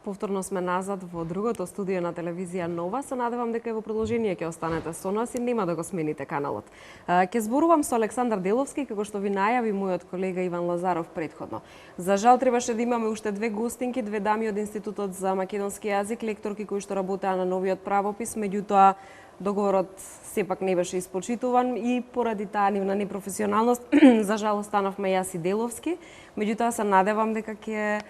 Повторно сме назад во другото студио на телевизија Нова. Се надевам дека и во продолжение ќе останете со нас и нема да го смените каналот. Ќе зборувам со Александар Деловски, како што ви најави мојот колега Иван Лазаров претходно. За жал требаше да имаме уште две гостинки, две дами од Институтот за македонски јазик, лекторки кои што работеа на новиот правопис, меѓутоа договорот сепак не беше испочитуван и поради таа нивна непрофесионалност, за жал останавме јас и Деловски. Меѓутоа се надевам дека ќе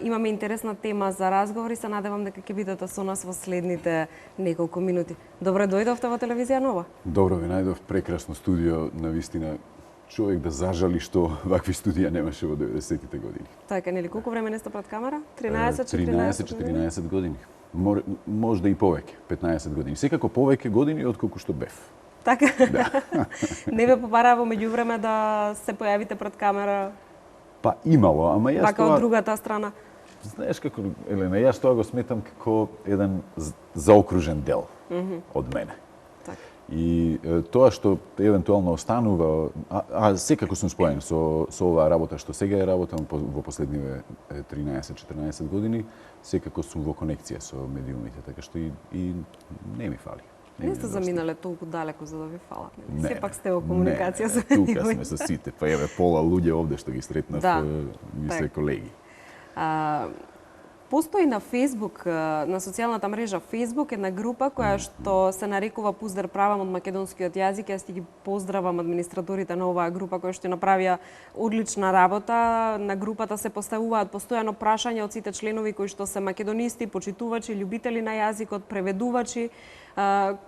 имаме интересна тема за разговор и се надевам дека ќе бидете со нас во следните неколку минути. Добро дојдовте во телевизија Нова. Добро ви најдов, прекрасно студио, навистина човек да зажали што вакви студија немаше во 90-тите години. Така, нели колку време не сте пред камера? 13-14 години. Можда и повеќе, 15 години. Секако повеќе години отколку што бев. Така? Да. Не ве попара во меѓувреме да се појавите пред камера? Па имало, ама јас така од другата страна. Знаеш како, Елена, јас тоа го сметам како еден заокружен дел од мене. Так. И тоа што евентуално останува, секако сум споен со оваа работа што сега ја работам во последниве 13-14 години, секако сум во конекција со медиумите, така што и не ми фали. Не сте заминале толку далеко за да ви фалат. Не, сепак сте во комуникација со медиумите. Тука сме со сите, па еве пола луѓе овде што ги сретнав, ми се колеги. Постои на Facebook, на социјалната мрежа Facebook, една група која што се нарекува Пуздар правам од македонскиот јазик. Јас ти ги поздравам администраторите на оваа група која што направија одлична работа. На групата се поставуваат постојано прашања од сите членови кои што се македонисти, почитувачи, љубители на јазикот, преведувачи,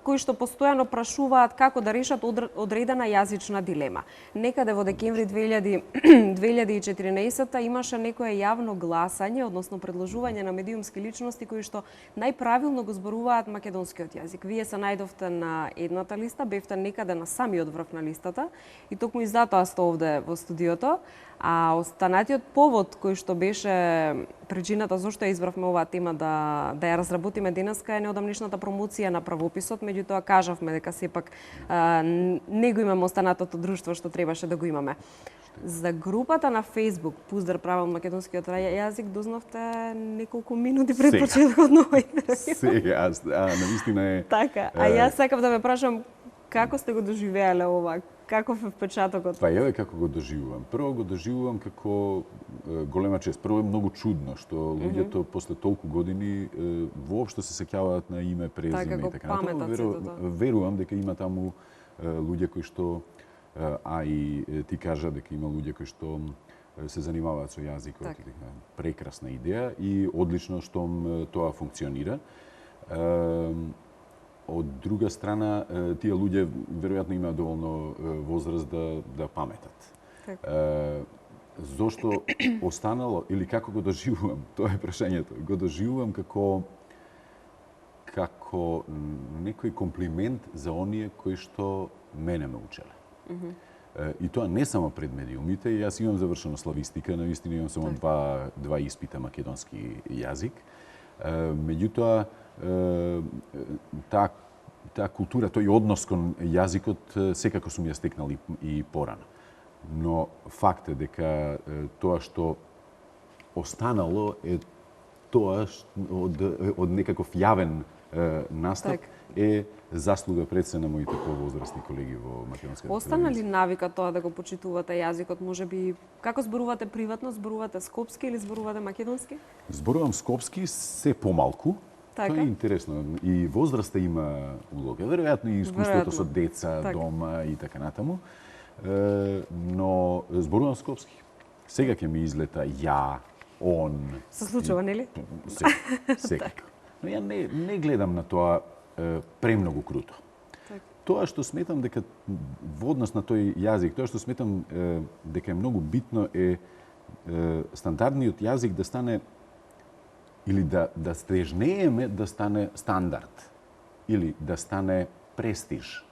кои што постојано прашуваат како да решат одредена јазична дилема. Некаде во декември 2014 имаше некое јавно гласање, односно предложување на медиумски личности кои што најправилно го зборуваат македонскиот јазик. Вие се најдовте на едната листа, бевте некаде на самиот врв на листата и токму и затоа сте овде во студиото. А останатиот повод кој што беше причината зошто ја избравме оваа тема да ја разработиме денеска е неодамнешната промоција на правописот, меѓутоа кажавме дека сепак не го имаме останатото друштво што требаше да го имаме. За групата на Facebook Пуздар правам македонскиот јазик дознавте неколку минути пред почетокот на овој интервју. Сега, навистина е. Така, а јас сакам да ве прашам како сте го доживеале ова? Каков е впечатокот? Па еве како го доживувам. Прво го доживувам како голема чест. Прво е многу чудно што луѓето после толку години воопшто се сеќаваат на име, презиме и така натаму. Верувам дека има таму луѓе кои што и ти кажа дека има луѓе кои што се занимаваат со јазикот. Прекрасна идеја и одлично што тоа функционира. Од друга страна, тие луѓе веројатно имаат доволно возраст да паметат. Зошто останало или како го доживувам, тоа е прашањето. Го доживувам како некој комплимент за оние кои што мене ме учеле. И тоа не само пред медиумите, јас имам завршено славистика, навистина имам само два испита македонски јазик. Меѓутоа, таа култура, тој однос кон јазикот секако сум ја стекнал и порано. Но факт е дека тоа што останало е тоа од некаков јавен настап е заслуга пред се на моите повозрастни колеги во македонската телевизија. Остана ли навика тоа да го почитувате јазикот? Можеби како зборувате приватно, зборувате скопски или зборувате македонски? Зборувам скопски се помалку. Така? Тоа е интересно. И возраста има улога. Веројатно и искуството со деца, дома и така натаму. Но зборувам скопски. Сега ќе ми излета ја, он. Се случува, нели? Секако. Но ја не гледам на тоа премногу круто. Тоа што сметам дека во однос на тој јазик, тоа што сметам дека е многу битно е стандардниот јазик да стане или да стежнееме да стане стандард или да стане престиж.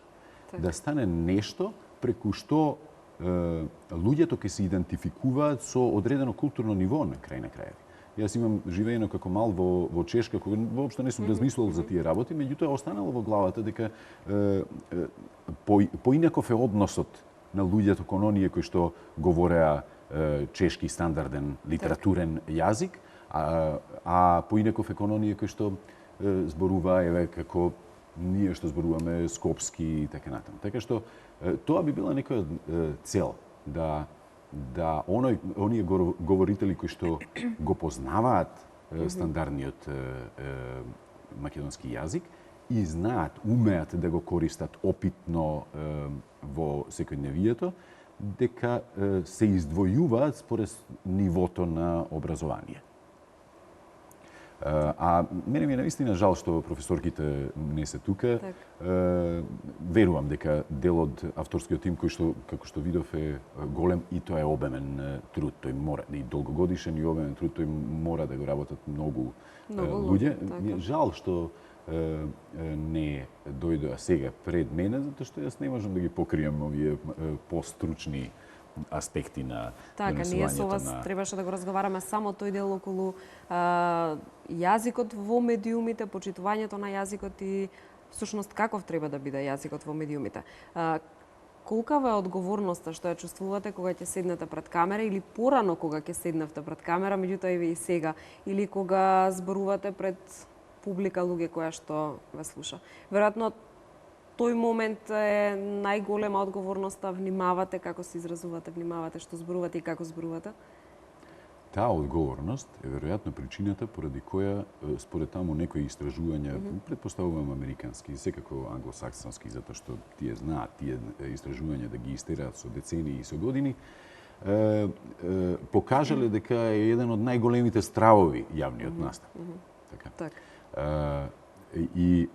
Да стане нешто преку што луѓето ќе се идентификуваат со одредено културно ниво на крај на крајот. Јас имам живеено како мал во Чешка, кога воопшто не сум размислувал за тие работи, меѓутоа останало во главата дека поинаков е односот на луѓето кон оние кои што говореа чешки стандарден литературен јазик, А поинаков економија кој што зборува еве како ние што зборуваме скопски и така натаму. Така што тоа би била некоја цел да оние говорители кои што го познаваат стандардниот македонски јазик и знаат, умеат да го користат опитно во секојдневието, дека се издвојуваат според нивото на образование. А мене ми е наистина жал што професорките не се тука. Так. Верувам дека дел од авторскиот тим кој што, како што видов, е голем и тоа е обемен труд. Тој мора и долгогодишен и обемен труд, тој мора да го работат многу луѓе. Ми е жал што не дојдоа сега пред мене, затоа што јас не можам да ги покриjem овие постручни аспекти на така, ние со вас требаше да го разговараме само тој дел околу јазикот во медиумите, почитувањето на јазикот и всушност каков треба да биде јазикот во медиумите. Колкава е одговорноста што ја чувствувате кога ќе седнете пред камера или порано кога ќе седневте пред камера, меѓутоа и сега, или кога зборувате пред публика луѓе која што ве слуша? Веројатно тој момент е најголема одговорноста, внимавате како се изразувате, внимавате што зборувате и како зборувате? Таа одговорност е веројатно причината поради која според таму некои истражувања, претпоставувам американски, секако англосаксонски, затоа што тие знаат тие истражувања да ги истераат со децении и со години, покажале дека е еден од најголемите стравови јавниот настап. Така. И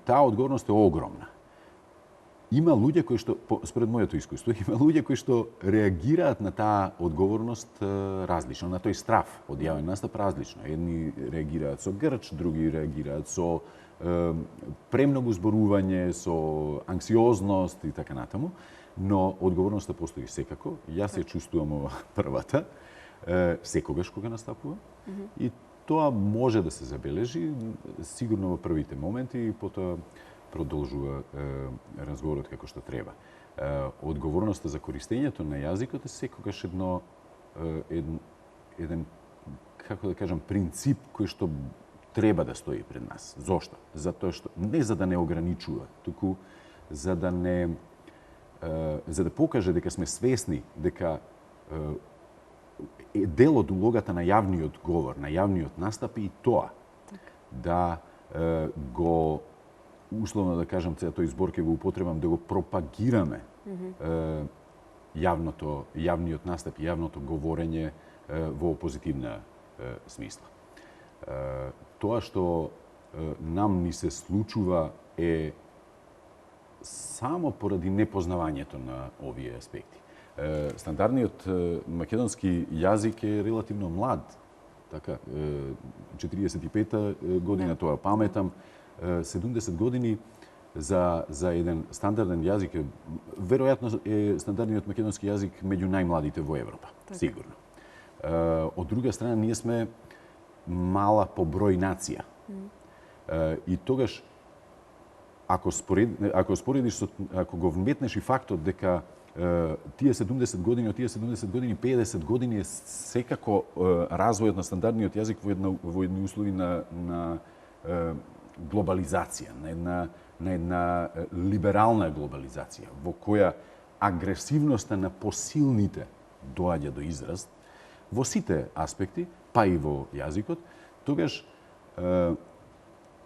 таа одговорност е огромна. Има луѓе кои што, според моето искуство, има луѓе кои што реагираат на таа одговорност различно, на тој страв од јавен настап различно. Едни реагираат со грч, други реагираат со премногу зборување, со анксиозност и така натаму, но одговорноста постои секако. Јас ја чувствувам ова првата, секогаш кога настапувам, и тоа може да се забележи сигурно во првите моменти и потоа продолжува разговорот како што треба. Одговорноста за користењето на јазикот е секогаш еден, како да кажам, принцип кој што треба да стои пред нас. Зошто? Затоа што не за да не ограничува, туку за да покаже дека сме свесни дека дел од улогата на јавниот говор, на јавниот настап и тоа да го, условно да кажам, тој збор ќе го употребам, да го пропагираме јавниот настап, јавното говорење во позитивна смисла. Тоа што нам ни се случува е само поради непознавањето на овие аспекти. Стандардниот македонски јазик е релативно млад, така, 45-та година, тоа паметам, 70 години за еден стандарден јазик, веројатно е стандардниот македонски јазик меѓу најмладите во Европа, сигурно. Од друга страна, ние сме мала по број нација. И тогаш, ако споредиш, ако го вметнеш и фактот дека тие 70 години, од тие 70 години, 50 години е секако развојот на стандардниот јазик во едни услови на глобализација, на една либерална глобализација, во која агресивноста на посилните доаѓа до израз во сите аспекти, па и во јазикот, тогаш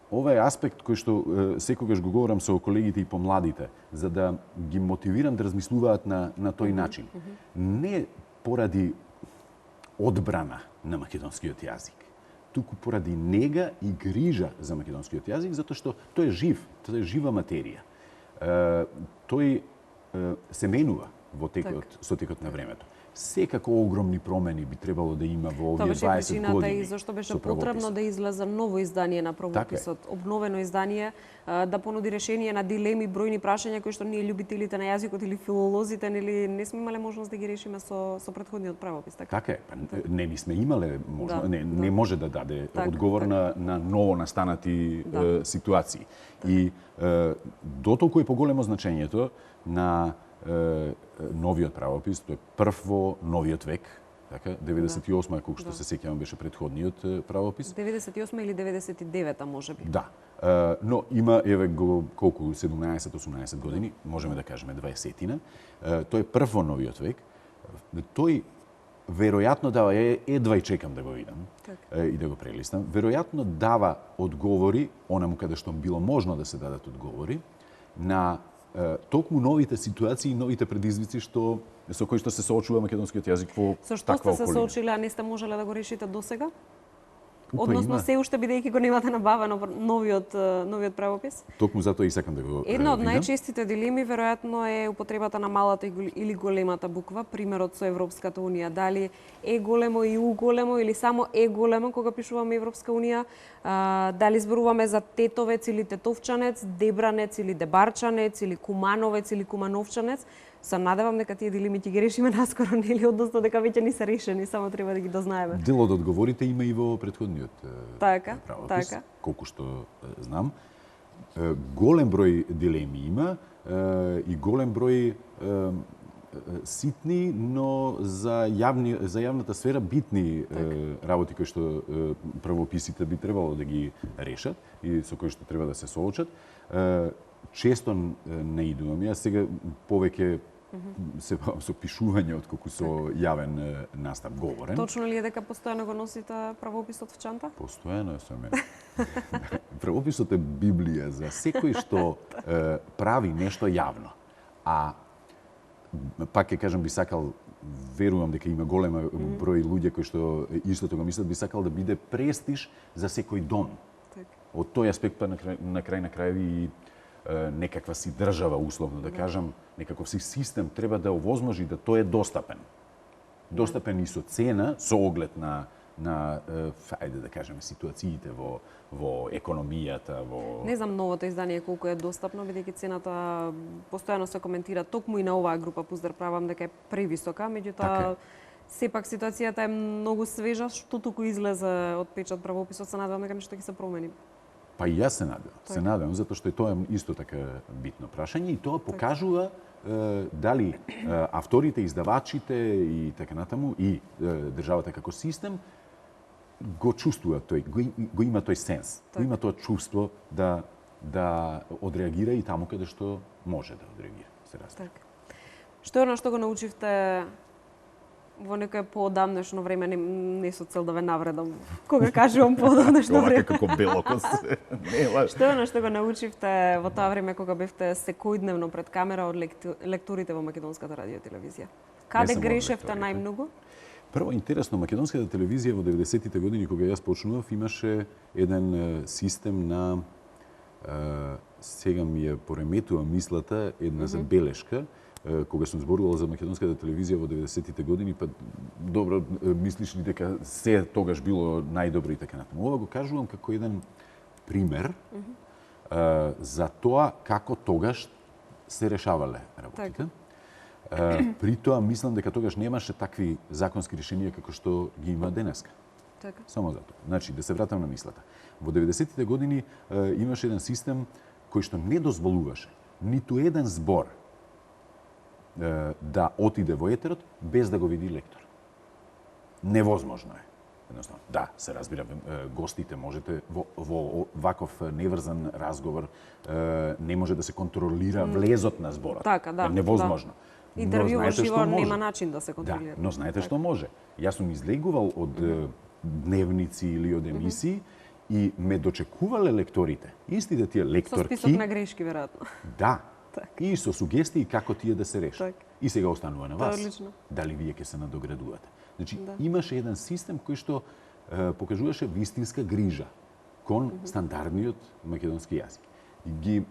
ова е аспект кој што секогаш го говорам со колегите и помладите, за да ги мотивирам да размислуваат на тој начин. Не поради одбрана на македонскиот јазик, туку поради нега и грижа за македонскиот јазик, затоа што тој е жив, тоа е жива материја. Тој се менува со текот на времето. Секако огромни промени би требало да има во овие 20 години. Тоа беше причината и зашто беше потребно да излезе ново издание на правописот, обновено издание, да понуди решение на дилеми, бројни прашања кои што ние љубителите на јазикот или филолозите не сме имале можност да ги решиме со претходниот правопис. Така е, не сме имале можност, не може да даде одговор на ново настанати ситуации. И дотолку е поголемо значењето на новиот правопис, тој е прв во новиот век, Така, 98 колку што се сеќавам беше претходниот правопис. 98 или 99 можеби. Да. Но има еве го колку 17-18 години, можеме да кажеме 20-тина. Тој е прв во новиот век. Тој веројатно дава, едва и чекам да го видам и да го прелистам, веројатно дава одговори, онаму каде што било можно да се дадат одговори, на токму новите ситуации и новите предизвици со кои што се соочува македонскиот јазик во Со што таква сте се околина. соочиле, а не сте можеле да го решите досега? Упа, Односно, има. се уште бидејќи го немате набавено новиот правопис? Токму затоа и сакам да го Една од видам. најчестите дилеми веројатно е употребата на малата или големата буква, примерот со Европската унија. Дали е големо и у големо или само е големо кога пишуваме Европска унија? Дали зборуваме за тетовец или тетовчанец, дебранец или дебарчанец или кумановец или кумановчанец? Се надевам дека тие дилеми ќе ги решиме наскоро, нели, односно дека веќе не се решени, само треба да ги дознаеме. Дел од одговорите има и во претходниот правопис, колку што знам. Голем број дилеми има и голем број ситни, но за јавната сфера битни работи кои што правописите би требало да ги решат и со кои што треба да се соочат. Често не идувам. Јас сега повеќе се бавам со пишување отколку со јавен настап говорен. Точно ли е дека постојано го носите правописот в чанта? Постојано е со мене. Правописот е Библија за секој што прави нешто јавно. А пак ќе кажам, би сакал, верувам дека има голема број луѓе кои што истото го мислат, би сакал да биде престиж за секој дом. Од тој аспект па на крај и некаква си држава, условно да кажам, некаков си систем треба да овозможи да тој е достапен. Достапен и со цена, со оглед на ајде да кажеме ситуациите во економијата, во Не знам новото издание колку е достапно, бидејќи цената постојано се коментира токму и на оваа група Пуздар правам дека е превисока, меѓутоа сепак ситуацијата е многу свежа, што туку излезе од печат правописот, се надевам дека нешто ќе се промени. Па и јас се надевам. Се надевам, затоа што тоа е исто така битно прашање и тоа покажува дали авторите, издавачите и така натаму и државата како систем го чувствува тој, го има тој сенс, го има тоа чувство да одреагира и таму каде што може да одреагира. Се разбира. Што е она што го научивте во некое поодамнешно време, не со цел да ве навредам, кога кажувам поодамнешно време. Ова како белокос. Не е лаш. Што е она што го научивте во тоа време кога бевте секојдневно пред камера од лекторите во македонската радио телевизија? Каде грешевте најмногу? Прво, интересно, македонската телевизија во 90-тите години, кога јас почнував, имаше еден систем на, сега ми ја пореметува мислата, една забелешка, кога сум зборувал за македонската телевизија во 90-тите години, па добро, мислиш ли дека се тогаш било најдобро и така натаму. Ова го кажувам како еден пример за тоа како тогаш се решавале работите. При тоа мислам дека тогаш немаше такви законски решенија како што ги има денеска. Само затоа. Значи, да се вратам на мислата. Во 90-тите години имаше еден систем кој што не дозволуваше ниту еден збор да отиде во етерот без да го види лектор. Невозможно е. Едноставно, да, се разбира, гостите можете во ваков неврзан разговор не може да се контролира влезот на зборот. Така, да. Невозможно. Интервју во живо нема начин да се контролира. Да, но знаете што може? Јас сум излегувал од дневници или од емисии и ме дочекувале лекторите. Истите тие лекторки. Со список на грешки, веројатно. Да. И со сугестии како тие да се решат. И сега останува на вас. Дали вие ќе се надоградувате. Значи, имаше еден систем кој што покажуваше вистинска грижа кон стандардниот македонски јазик. И ги,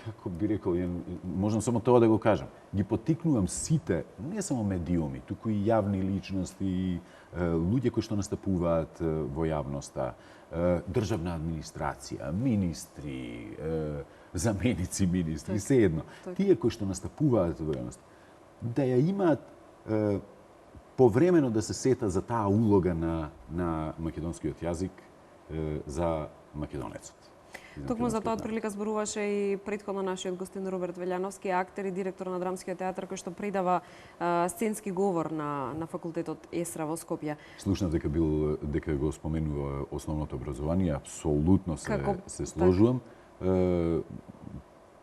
како би рекол, можам само тоа да го кажам, ги поттикнувам сите, не само медиуми, туку и јавни личности, луѓе кои што настапуваат во јавноста, државна администрација, министри, заменици министри, sejedno. Тие кои што настапуваат во јавност, да ја имаат повремено да се сета за таа улога на македонскиот јазик за македонецот. Токму за тоа прилика зборуваше и претходно нашиот гостин Роберт Велјановски, актер и директор на Драмскиот театар, кој што придава сценски говор на факултетот ЕСРА во Скопје. Слушнав дека го споменува основното образование, апсолутно се сложувам.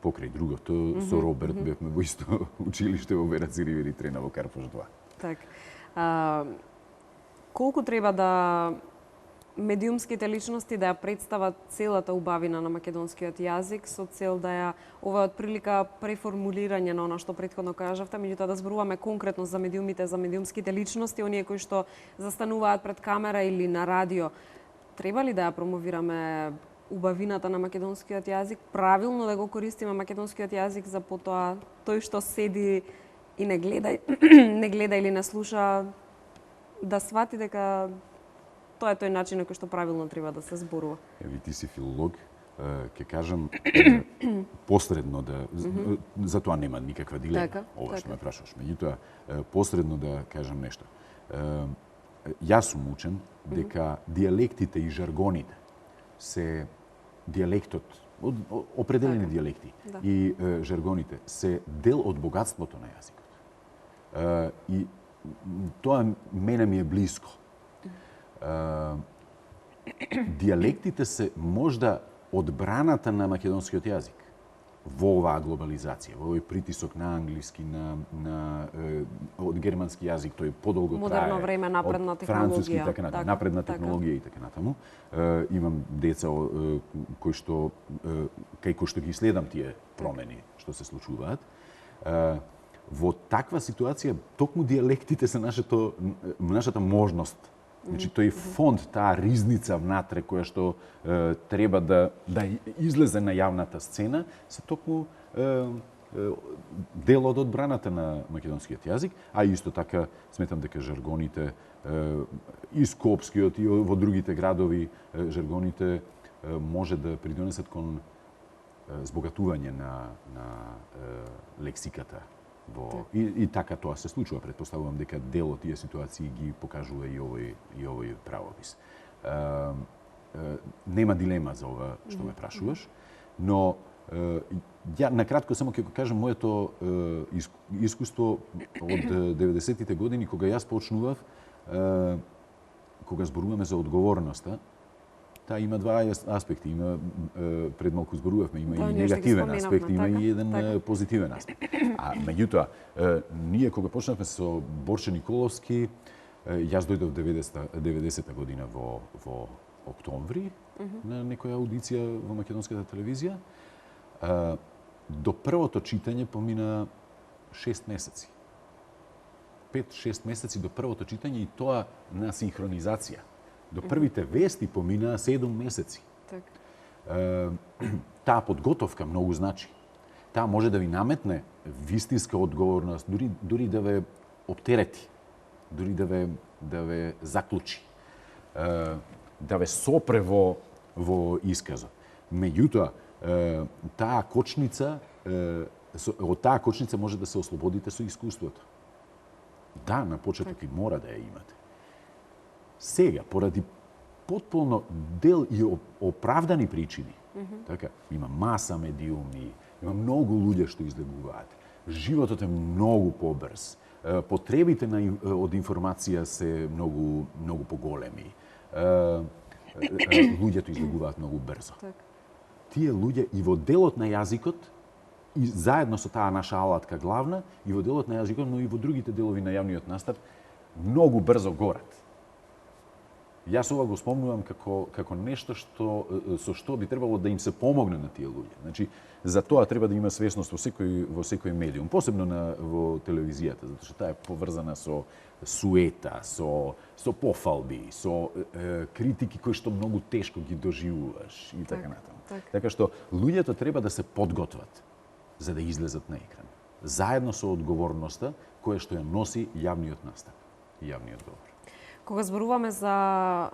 Покрај другото, со Роберт бевме во исто училиште во Вераци Ривери Трена во Карпош 2. Так. Колку треба да медиумските личности да ја представат целата убавина на македонскиот јазик со цел да ја ова од прилика преформулирање на она што претходно кажавте, меѓутоа да зборуваме конкретно за медиумите, за медиумските личности, оние кои што застануваат пред камера или на радио, треба ли да ја промовираме убавината на македонскиот јазик, правилно да го користиме македонскиот јазик за потоа тој што седи и не гледа или не слуша да свати дека тоа е тој начин на кој што правилно треба да се зборува. Еви, ти си филолог, ќе кажам посредно да за тоа нема никаква дилема, ова што ме прашуваш. Меѓутоа посредно да кажам нешто. Јас сум учен дека дијалектите и жаргоните се дијалектот, определени дијалекти и жаргоните се дел од богатството на јазикот. И тоа мене ми е блиско. Дијалектите се можда одбраната на македонскиот јазик во оваа глобализација, во овој притисок на англиски, од германски јазик, тој подолго трае. Модерно време, напредна технологија. Француски и така натаму, напредна технологија и така натаму. Имам деца кај кои што ги следам тие промени што се случуваат. Во таква ситуација токму дијалектите се нашата можност. Значи тој фонд, таа ризница внатре која што треба да излезе на јавната сцена, се токму дел од одбраната на македонскиот јазик, а исто така сметам дека жаргоните и скопскиот и во другите градови жаргоните може да придонесат кон збогатување на лексиката. И така тоа се случува. Претпоставувам дека дел од тие ситуации ги покажува и овој правопис. Нема дилема за ова што ме прашуваш, но ја накратко само ќе го кажам моето искуство од 90-тите години кога јас почнував, кога зборуваме за одговорноста. Таа има два аспекти. Има, пред малку зборувавме, има и негативен аспект, има и еден позитивен аспект. А меѓутоа, ние кога почнавме со Борче Николовски, јас дојдов 90-та година во октомври на некоја аудиција во македонската телевизија. До првото читање помина 6 месеци. 5-6 месеци до првото читање и тоа на синхронизација. До првите вести поминаа 7 месеци. Таа подготовка многу значи. Таа може да ви наметне вистинска одговорност, дури да ве оптерети, дури да ве заклучи, да ве сопре во исказот. Меѓутоа, таа кочница, од таа кочница може да се ослободите со искуството. Да, на почеток и мора да ја имате. Сега, поради потполно дел и оправдани причини, така, има маса медиуми, има многу луѓе што излегуваат. Животот е многу побрз. Потребите од информација се многу поголеми. Луѓето излегуваат многу брзо. Тие луѓе и во делот на јазикот, и заедно со таа наша алатка главна, и во делот на јазикот, но и во другите делови на јавниот настав, многу брзо горат. Јас ова го спомнувам како нешто со што би требало да им се помогне на тие луѓе. Значи, за тоа треба да има свесност во секој медиум, посебно во телевизијата, затоа што таа е поврзана со суета, со пофалби, со критики кои што многу тешко ги доживуваш и така натаму. Така што луѓето треба да се подготват за да излезат на екран, заедно со одговорноста која што ја носи јавниот настав и јавниот говор. Кога зборуваме за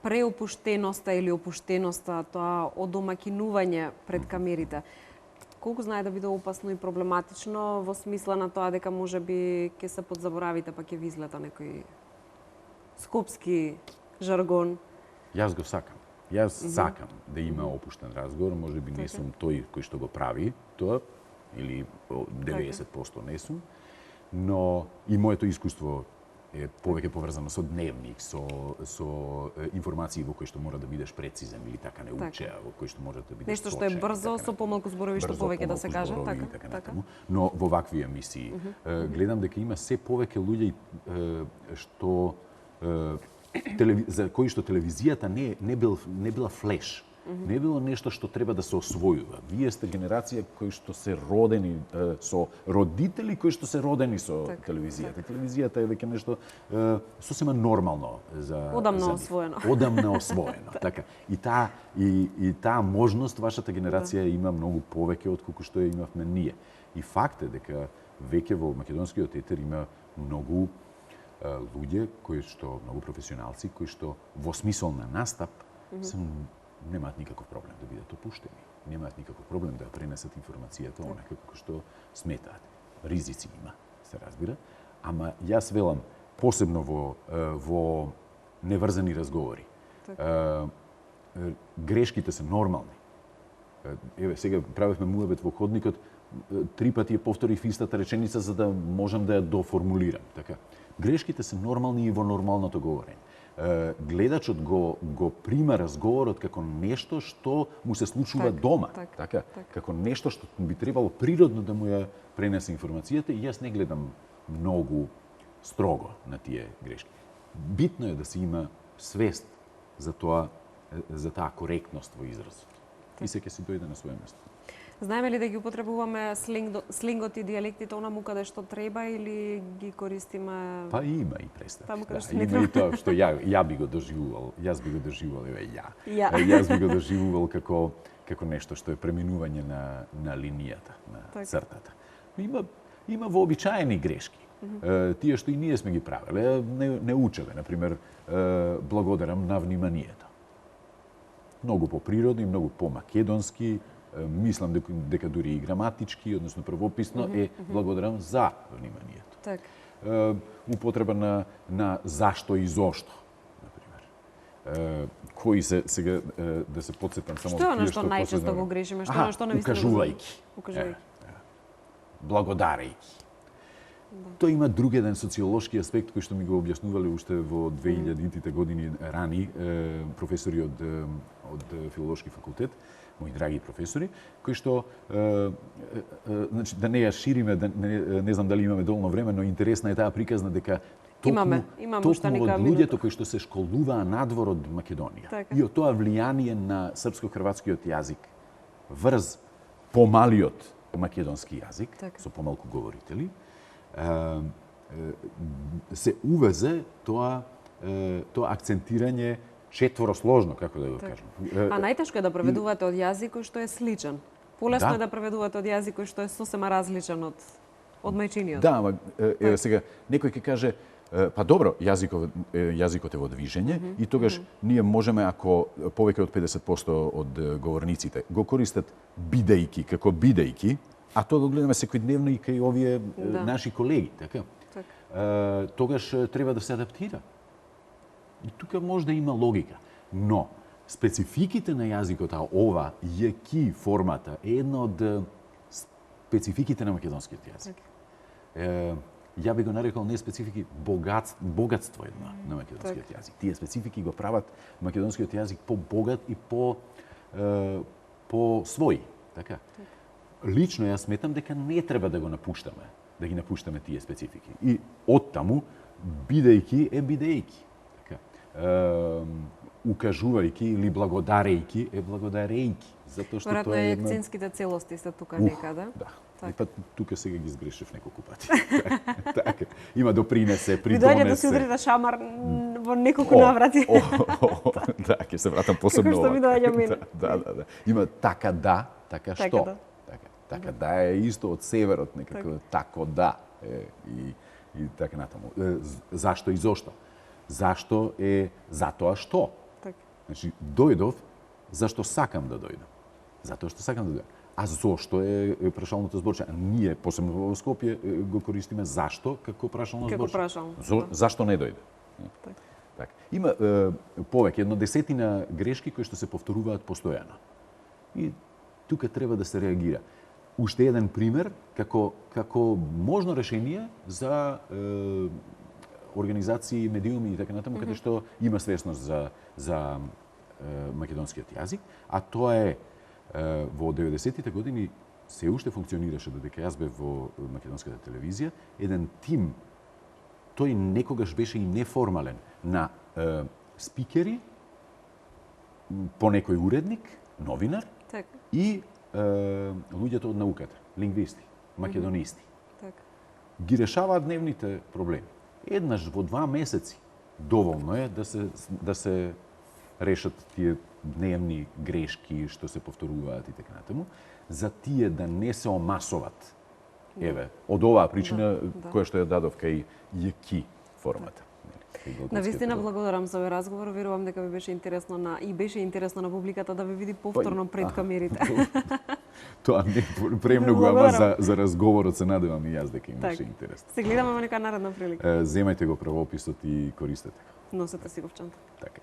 преопуштеноста или опуштеноста, тоа одомакинување пред камерите, колку знае да биде опасно и проблематично во смисла на тоа дека можеби ќе се подзаборавите па ќе ви излета некој скопски жаргон? Јас го сакам. Јас сакам да има опуштен разговор, може би не сум тој кој што го прави тоа, или 90% не сум, но и моето искуство е повеќе поврзано со дневник, со информации во кои што мора да бидеш прецизен или така не учеа, во кои што може да бидеш нешто што е брзо, со помалку зборови што повеќе да се каже, така. Но во вакви емисии гледам дека има се повеќе луѓе што за кои што телевизијата не била флеш. Не било нешто што треба да се освојува. Вие сте генерација кои што се родени со родители кои што се родени со телевизијата. Телевизијата е веќе нешто сосема нормално за одамна освоено. Одамна освоено, така. И таа можност вашата генерација има многу повеќе отколку што ја имавме ние. И факт е дека веќе во македонскиот етер има многу луѓе кои што многу професионалци кои што во смисол на настап немаат никаков проблем да бидат опуштени. Немаат никаков проблем да пренесат информацијата онака како што сметаат. Ризици има, се разбира, ама јас велам посебно во неврзани разговори. Грешките се нормални. Еве сега правевме муабет во ходникот, 3 пати ја повторив истата реченица за да можам да ја доформулирам, така. Грешките се нормални и во нормалното говорење. Гледачот го прима разговорот како нешто што му се случува дома, така, како нешто што би требало природно да му ја пренесе информацијата и јас не гледам многу строго на тие грешки. Битно е да се има свест за таа коректност во изразот. И се ќе си дојде на своје место. Знаеме ли да ги употребуваме слингот и дијалектите онаму каде што треба или ги користиме? Па има и представи. Таму каде што има и тоа што ја би го доживувал, јас би го доживувал, јас би го доживувал како нешто што е преминување на линијата, на цртата. Има вообичаени грешки. Тие што и ние сме ги правеле, не учеле, например, благодарам на вниманието. Многу поприродни, многу по-македонски, мислам дека дури и граматички, односно правописно е благодарам за вниманието. Така. Употреба на зашто и зошто, например. Кои се сега да се потсетам само што е оно што најчесто го грешиме, што е оно што навистина укажувајќи. Благодарејќи. Тоа има друг еден социолошки аспект кој што ми го објаснувале уште во 2000-тите години рани професори од филолошки факултет, мои драги професори, кои што значи да не ја шириме, не знам дали имаме доволно време, но интересна е таа приказна дека имаме уште нека од луѓето кои што се школуваа надвор од Македонија и од тоа влијание на српско-хрватскиот јазик врз помалиот македонски јазик со помалку говорители, се увезе тоа акцентирање четворосложно, како да го кажам. А најтешко е да преведувате од јазик кој што е сличен. Полесно е да преведувате од јазик кој што е сосема различен од мајчиниот. Да, ама еве сега некој ќе каже па добро, јазикот е во движење и тогаш ние можеме, ако повеќе од 50% од говорниците го користат бидејки како бидејки, а тоа го гледаме секојдневно и кај овие наши колеги, така? Тогаш треба да се адаптира. И тука може да има логика, но спецификите на јазикот, а ова јеки формата е една од спецификите на македонскиот јазик. Ја би го нарекол не специфики, богатство едно на македонскиот јазик. Тие специфики го прават македонскиот јазик по-богат и по свој, така. Лично јас сметам дека не треба да ги напуштаме тие специфики. И оттаму бидејќи е бидејќи. Укажувајќи или благодарејќи е благодарејќи, затоа што тоа е акцентските целости се тука некаде. Да. И па тука сега ги сгрешив неколку пати. Така. Има допринесе, придонесе. Ви доаѓа да се удрите шамар во неколку наврати. Да, ќе се вратам посебно. Како што ми доаѓа мене. Да. Има така да, така што. Така да е исто од северот некако тако да и така натаму. Зашто и зошто? Зашто е затоа што? Значи, дојдов зашто сакам да дојдам. Затоа што сакам да дојдам. А зошто е прашалното зборче? Ние, посебно во Скопје, го користиме зашто како прашално зборче. Зашто не дојде? Така. Има повеќе, едно десетина грешки кои што се повторуваат постојано. И тука треба да се реагира. Уште еден пример како можно решение за организации, медиуми и така натаму, каде што има свесност за македонскиот јазик, а тоа е во 90-тите години се уште функционираше додека јас бев во македонската телевизија, еден тим, тој некогаш беше и неформален, на спикери, по некој уредник, новинар, Так. и луѓето од науката, лингвисти, македонисти. Так. Ги решаваат дневните проблеми. Еднаш во 2 месеци доволно е да се решат тие дневни грешки што се повторуваат и така натаму, за тие да не се омасоват. Еве, од оваа причина која што ја дадов кај ЈК формата. Навистина благодарам за овој разговор. Верувам дека ви беше интересно беше интересно на публиката да ви види повторно пред камерите. Тоа не премногу, ама за разговорот се надевам и јас дека им беше интересно. Се гледаме во нека наредна прилика. Земајте го правописот и користете го. Носете си го в чанта. Така.